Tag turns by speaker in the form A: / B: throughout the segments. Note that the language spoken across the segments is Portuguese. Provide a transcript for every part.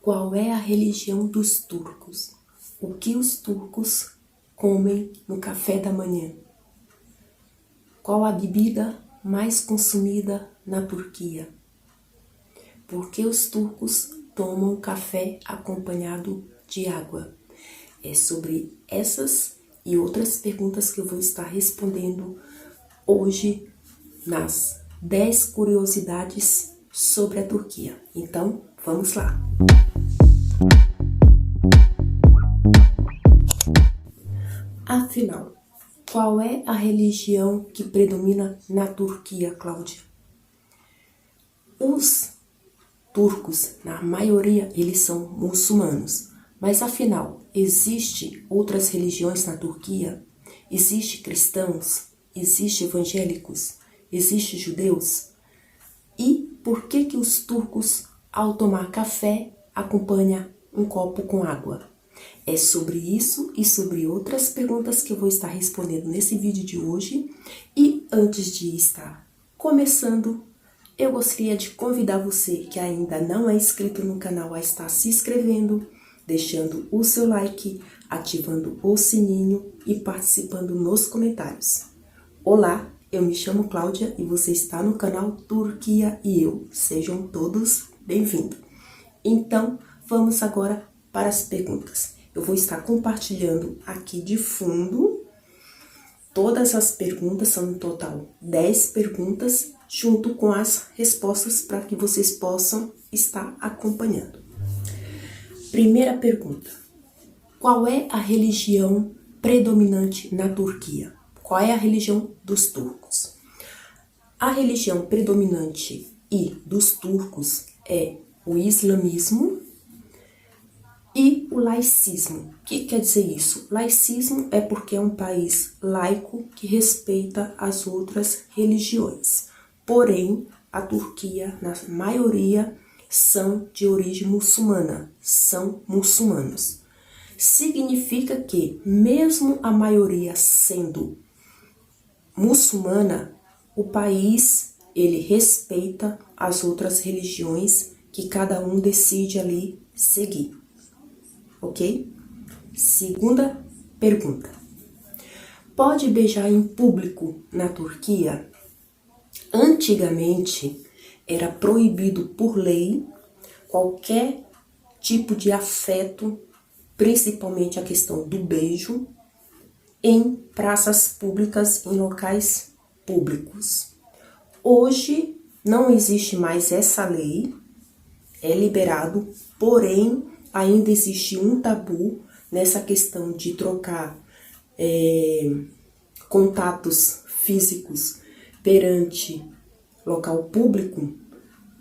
A: Qual é a religião dos turcos? O que os turcos comem no café da manhã? Qual a bebida mais consumida na Turquia? Por que os turcos tomam café acompanhado de água? É sobre essas e outras perguntas que eu vou estar respondendo hoje nas 10 curiosidades sobre a Turquia. Então, vamos lá! Afinal, qual é a religião que predomina na Turquia, Cláudia? Os turcos, na maioria, eles são muçulmanos. Mas afinal, existe outras religiões na Turquia? Existe cristãos? Existe evangélicos? Existe judeus? E por que os turcos, ao tomar café, acompanham um copo com água? É sobre isso e sobre outras perguntas que eu vou estar respondendo nesse vídeo de hoje. E antes de estar começando, eu gostaria de convidar você que ainda não é inscrito no canal a estar se inscrevendo, deixando o seu like, ativando o sininho e participando nos comentários. Olá, eu me chamo Cláudia e você está no canal Turquia e eu. Sejam todos bem-vindos. Então, vamos agora para as perguntas. Eu vou estar compartilhando aqui de fundo todas as perguntas, são no total 10 perguntas, junto com as respostas para que vocês possam estar acompanhando. Primeira pergunta: qual é a religião predominante na Turquia? Qual é a religião dos turcos? A religião predominante dos turcos é o islamismo e o laicismo. O que quer dizer isso? Laicismo é porque é um país laico que respeita as outras religiões. Porém, a Turquia, na maioria, são de origem muçulmana, são muçulmanos. Significa que, mesmo a maioria sendo muçulmana, o país, ele respeita as outras religiões que cada um decide ali seguir. Ok? Segunda pergunta: pode beijar em público na Turquia? Antigamente, era proibido por lei qualquer tipo de afeto, principalmente a questão do beijo, em praças públicas, em locais públicos. Hoje, não existe mais essa lei, é liberado, porém, ainda existe um tabu nessa questão de trocar contatos físicos perante local público,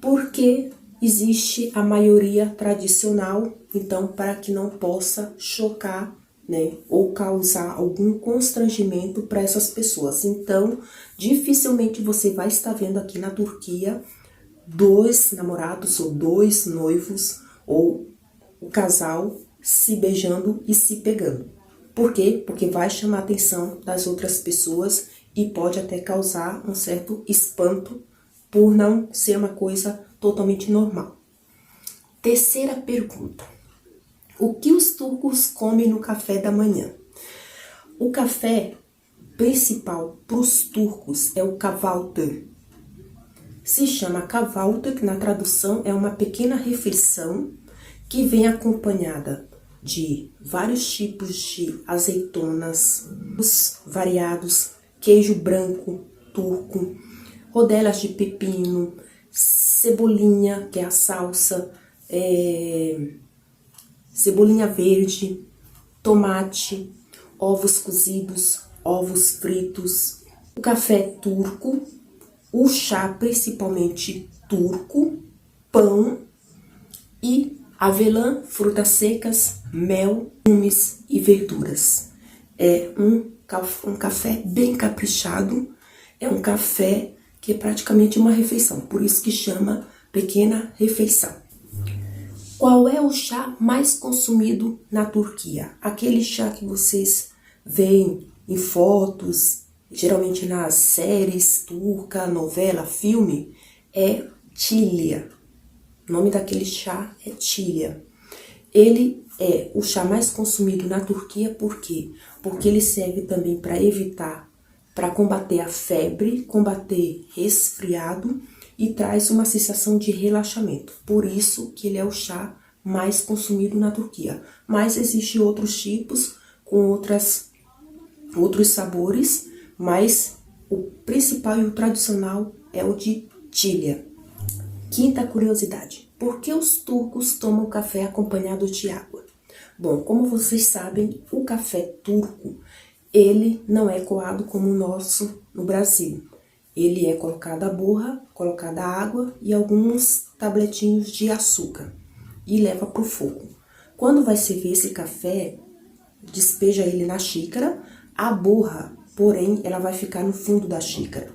A: porque existe a maioria tradicional, então para que não possa chocar, né, ou causar algum constrangimento para essas pessoas. Então, dificilmente você vai estar vendo aqui na Turquia dois namorados ou dois noivos ou o casal se beijando e se pegando. Por quê? Porque vai chamar a atenção das outras pessoas e pode até causar um certo espanto por não ser uma coisa totalmente normal. Terceira pergunta: o que os turcos comem no café da manhã? O café principal para os turcos é o kahvaltı. Se chama kahvaltı, que na tradução é uma pequena refeição que vem acompanhada de vários tipos de azeitonas, variados, queijo branco turco, rodelas de pepino, cebolinha, que é a salsa, cebolinha verde, tomate, ovos cozidos, ovos fritos, o café turco, o chá principalmente turco, pão e avelã, frutas secas, mel, legumes e verduras. É um café bem caprichado, é um café que é praticamente uma refeição, por isso que chama pequena refeição. Qual é o chá mais consumido na Turquia? Aquele chá que vocês veem em fotos, geralmente nas séries turca, novela, filme, é Tilia. O nome daquele chá é Tilia. Ele é o chá mais consumido na Turquia, por quê? Porque ele serve também para evitar, para combater a febre, combater resfriado e traz uma sensação de relaxamento. Por isso que ele é o chá mais consumido na Turquia. Mas existem outros tipos com outros sabores, mas o principal e o tradicional é o de Tilha. Quinta curiosidade: por que os turcos tomam café acompanhado de água? Bom, como vocês sabem, o café turco, ele não é coado como o nosso no Brasil. Ele é colocado a borra, colocada água e alguns tabletinhos de açúcar e leva para o fogo. Quando vai servir esse café, despeja ele na xícara, a borra, porém, ela vai ficar no fundo da xícara.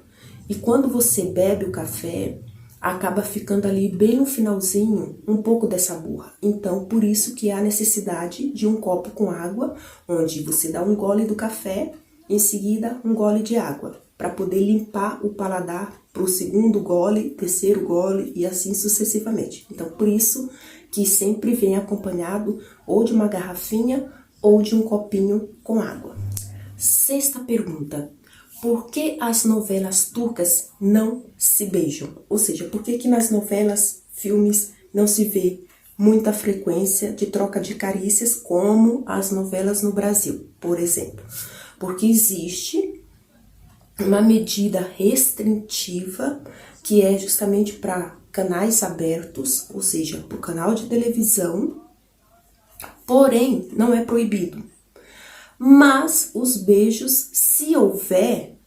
A: E quando você bebe o café, acaba ficando ali bem no finalzinho um pouco dessa borra. Então, por isso que há necessidade de um copo com água, onde você dá um gole do café, em seguida um gole de água, para poder limpar o paladar para o segundo gole, terceiro gole e assim sucessivamente. Então, por isso que sempre vem acompanhado ou de uma garrafinha ou de um copinho com água. Sexta pergunta: por que as novelas turcas não se beijam? Ou seja, por que nas novelas, filmes, não se vê muita frequência de troca de carícias como as novelas no Brasil, por exemplo? Porque existe uma medida restritiva que é justamente para canais abertos, ou seja, para o canal de televisão, porém não é proibido. Mas os beijos, se houver,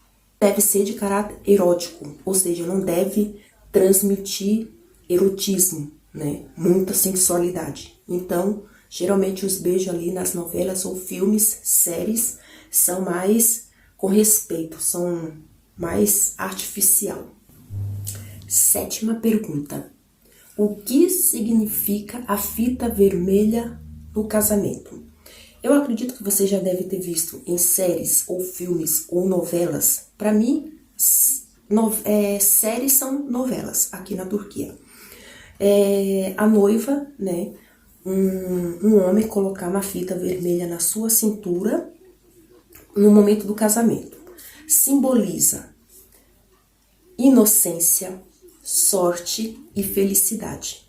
A: deve ser de caráter erótico, ou seja, não deve transmitir erotismo, né? Muita sensualidade. Então, geralmente os beijos ali nas novelas ou filmes, séries, são mais com respeito, são mais artificial. Sétima pergunta: o que significa a fita vermelha no casamento? Eu acredito que você já deve ter visto em séries ou filmes ou novelas. Para mim, séries são novelas aqui na Turquia. A noiva, né, um homem colocar uma fita vermelha na sua cintura no momento do casamento. Simboliza inocência, sorte e felicidade.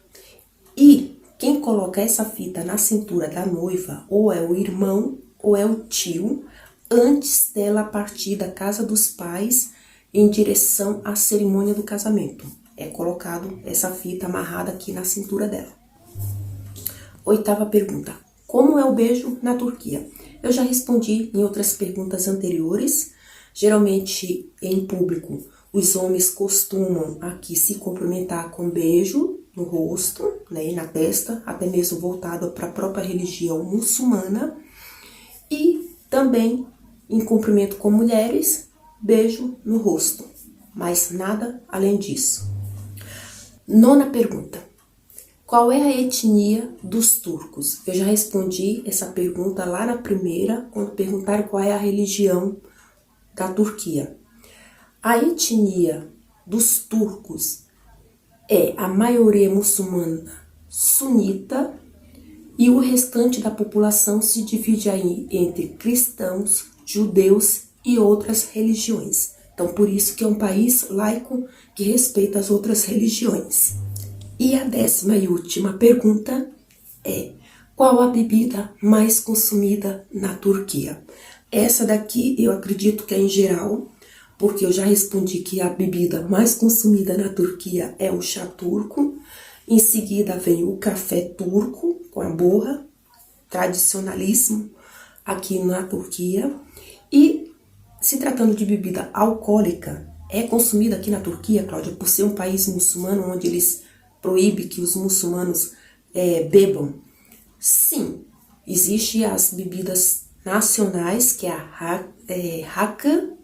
A: E quem coloca essa fita na cintura da noiva ou é o irmão ou é o tio, antes dela partir da casa dos pais em direção à cerimônia do casamento. É colocado essa fita amarrada aqui na cintura dela. Oitava pergunta: como é o beijo na Turquia? Eu já respondi em outras perguntas anteriores. Geralmente, em público, os homens costumam aqui se cumprimentar com beijo no rosto, né, e na testa, até mesmo voltado para a própria religião muçulmana. E também, em cumprimento com mulheres, beijo no rosto. Mas nada além disso. Nona pergunta: qual é a etnia dos turcos? Eu já respondi essa pergunta lá na primeira, quando perguntaram qual é a religião da Turquia. A etnia dos turcos é a maioria muçulmana sunita e o restante da população se divide aí entre cristãos, judeus e outras religiões. Então, por isso que é um país laico que respeita as outras religiões. E a 10ª e última pergunta é: qual a bebida mais consumida na Turquia? Essa daqui eu acredito que é em geral, porque eu já respondi que a bebida mais consumida na Turquia é o chá turco. Em seguida vem o café turco com a borra, tradicionalíssimo aqui na Turquia. E se tratando de bebida alcoólica, é consumida aqui na Turquia, Cláudia, por ser um país muçulmano onde eles proíbem que os muçulmanos bebam? Sim, existem as bebidas nacionais, que é a Rakı.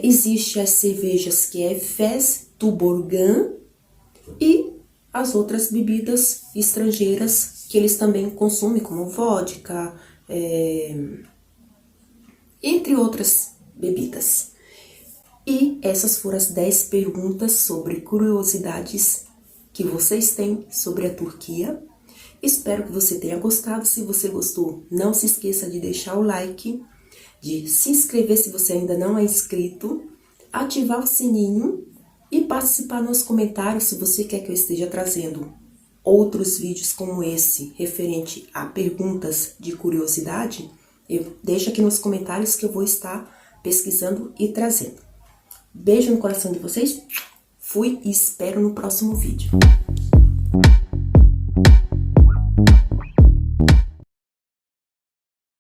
A: Existe as cervejas que é Fez, Tuborgan e as outras bebidas estrangeiras que eles também consomem, como vodka, entre outras bebidas. E essas foram as 10 perguntas sobre curiosidades que vocês têm sobre a Turquia. Espero que você tenha gostado. Se você gostou, não se esqueça de deixar o like, de se inscrever se você ainda não é inscrito, ativar o sininho e participar nos comentários se você quer que eu esteja trazendo outros vídeos como esse, referente a perguntas de curiosidade. Deixa aqui nos comentários que eu vou estar pesquisando e trazendo. Beijo no coração de vocês. Fui e espero no próximo vídeo.